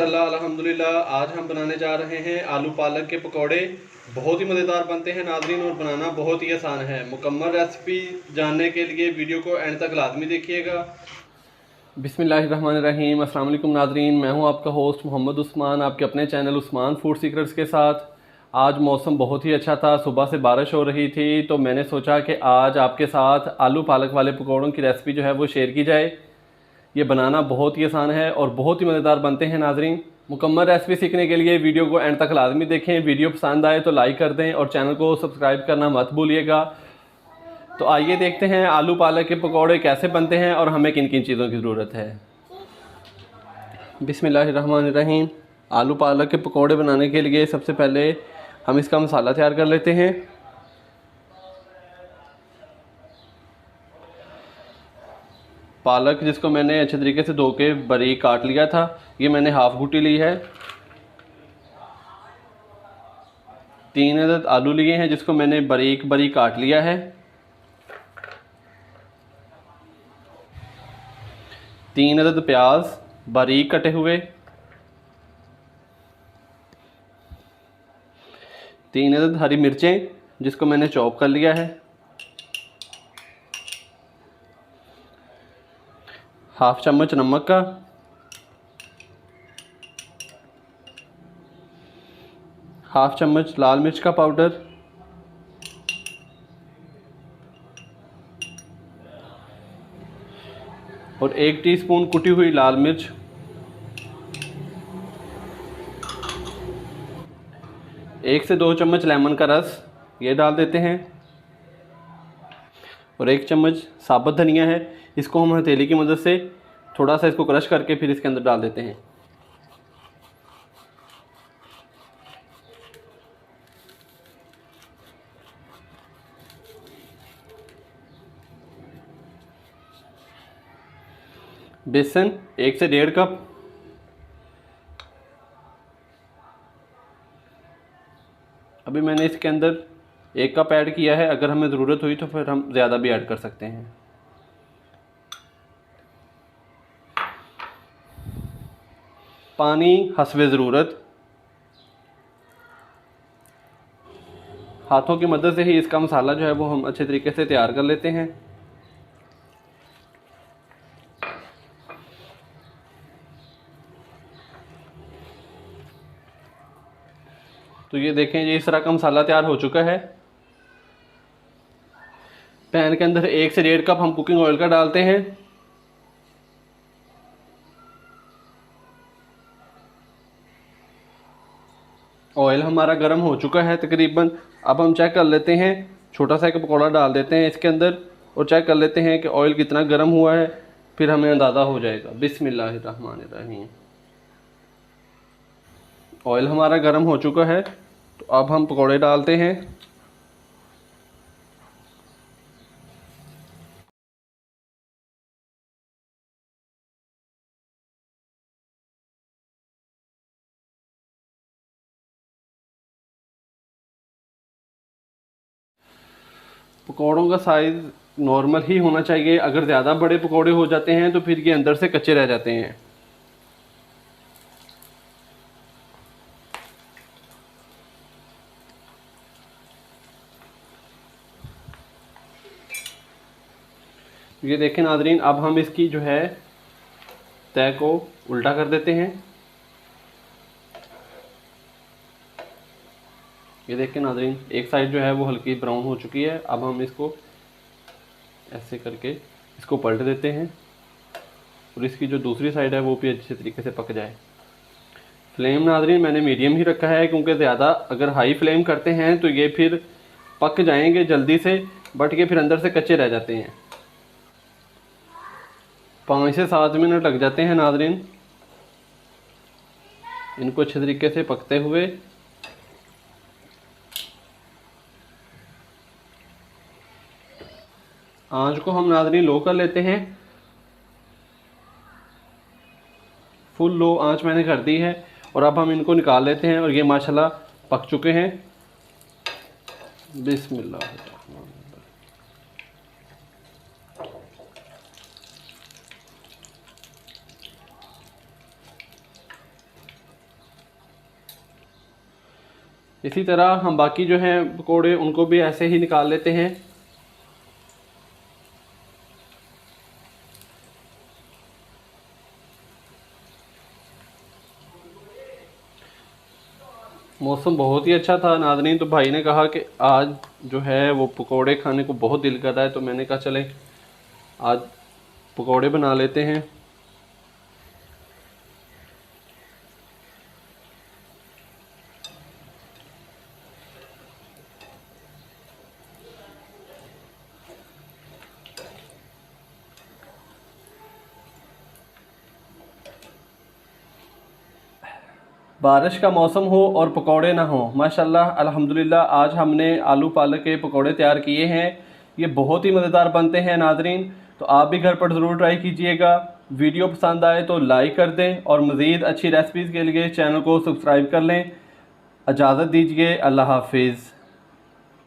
अल्हम्दुलिल्लाह। आज हम बनाने जा रहे हैं आलू पालक के पकौड़े। बहुत ही मज़ेदार बनते हैं नाज़रीन, और बनाना बहुत ही आसान है। मुकम्मल रेसिपी जानने के लिए वीडियो को एंड तक लाजमी देखिएगा। बिस्मिल्लाहिर्रहमानिर्रहीम। अस्सलाम वालेकुम नाज़रीन, मैं हूं आपका होस्ट मोहम्मद उस्मान, आपके अपने चैनल उस्मान फूड सीक्रेट्स के साथ। आज मौसम बहुत ही अच्छा था, सुबह से बारिश हो रही थी, तो मैंने सोचा कि आज आपके साथ आलू पालक वाले पकौड़ों की रेसिपी जो है वो शेयर की जाए। ये बनाना बहुत ही आसान है और बहुत ही मज़ेदार बनते हैं नाज़रीन। मुकम्मल रेसिपी सीखने के लिए वीडियो को एंड तक लाजमी देखें। वीडियो पसंद आए तो लाइक कर दें और चैनल को सब्सक्राइब करना मत भूलिएगा। तो आइए देखते हैं आलू पालक के पकौड़े कैसे बनते हैं और हमें किन किन चीज़ों की ज़रूरत है। बिस्मिल्लाहिर्रहमानिर्रहीम। आलू पालक के पकौड़े बनाने के लिए सबसे पहले हम इसका मसाला तैयार कर लेते हैं। पालक जिसको मैंने अच्छे तरीके से धो के बारीक काट लिया था, ये मैंने हाफ बूटी ली है। 3 अदद आलू लिए हैं जिसको मैंने बारीक बारीक काट लिया है। 3 अदद प्याज बारीक कटे हुए। 3 अदद हरी मिर्चें जिसको मैंने चॉप कर लिया है। हाफ चम्मच नमक का, हाफ चम्मच लाल मिर्च का पाउडर, और 1 टीस्पून कुटी हुई लाल मिर्च, 1 से 2 चम्मच लेमन का रस ये डाल देते हैं, और 1 चम्मच साबुत धनिया है। इसको हम हथेली की मदद से थोड़ा सा इसको क्रश करके फिर इसके अंदर डाल देते हैं। बेसन 1 से 1.5 कप, अभी मैंने इसके अंदर 1 कप ऐड किया है। अगर हमें ज़रूरत हुई तो फिर हम ज़्यादा भी ऐड कर सकते हैं। पानी हस्बे ज़रूरत। हाथों की मदद से ही इसका मसाला जो है वो हम अच्छे तरीके से तैयार कर लेते हैं। तो ये देखें, ये इस तरह का मसाला तैयार हो चुका है। पैन के अंदर 1 से 1.5 कप हम कुकिंग ऑयल का डालते हैं। ऑयल हमारा गर्म हो चुका है तकरीबन। अब हम चेक कर लेते हैं, छोटा सा एक पकौड़ा डाल देते हैं इसके अंदर और चेक कर लेते हैं कि ऑयल कितना गर्म हुआ है, फिर हमें अंदाज़ा हो जाएगा। बिस्मिल्लाहिर्रहमानिर्रहीम। ऑयल हमारा गर्म हो चुका है, तो अब हम पकौड़े डालते हैं। पकौड़ों का साइज़ नॉर्मल ही होना चाहिए। अगर ज़्यादा बड़े पकौड़े हो जाते हैं तो फिर ये अंदर से कच्चे रह जाते हैं। ये देखें नाज़रीन, अब हम इसकी जो है तय को उल्टा कर देते हैं। ये देखें नाज़रीन, एक साइड जो है वो हल्की ब्राउन हो चुकी है। अब हम इसको ऐसे करके इसको पलट देते हैं और इसकी जो दूसरी साइड है वो भी अच्छे तरीके से पक जाए। फ्लेम नाज़रीन मैंने मीडियम ही रखा है, क्योंकि ज़्यादा अगर हाई फ्लेम करते हैं तो ये फिर पक जाएंगे जल्दी से, बट ये फिर अंदर से कच्चे रह जाते हैं। 5 से 7 मिनट लग जाते हैं नाज़रीन इनको अच्छे तरीके से पकते हुए। आंच को हम नाज़रीन लो कर लेते हैं। फुल लो आंच मैंने कर दी है, और अब हम इनको निकाल लेते हैं और ये माशाल्लाह पक चुके हैं। बिस्मिल्लाह। इसी तरह हम बाकी जो हैं पकोड़े उनको भी ऐसे ही निकाल लेते हैं। मौसम बहुत ही अच्छा था नाज़रीन, तो भाई ने कहा कि आज जो है वो पकोड़े खाने को बहुत दिल कर रहा है, तो मैंने कहा चलें आज पकोड़े बना लेते हैं। बारिश का मौसम हो और पकोड़े ना हो, माशाल्लाह अल्हम्दुलिल्लाह आज हमने आलू पालक के पकोड़े तैयार किए हैं। ये बहुत ही मज़ेदार बनते हैं नाजरीन, तो आप भी घर पर ज़रूर ट्राई कीजिएगा। वीडियो पसंद आए तो लाइक कर दें और मज़ीद अच्छी रेसिपीज़ के लिए चैनल को सब्सक्राइब कर लें। इजाज़त दीजिए, अल्लाह हाफिज़।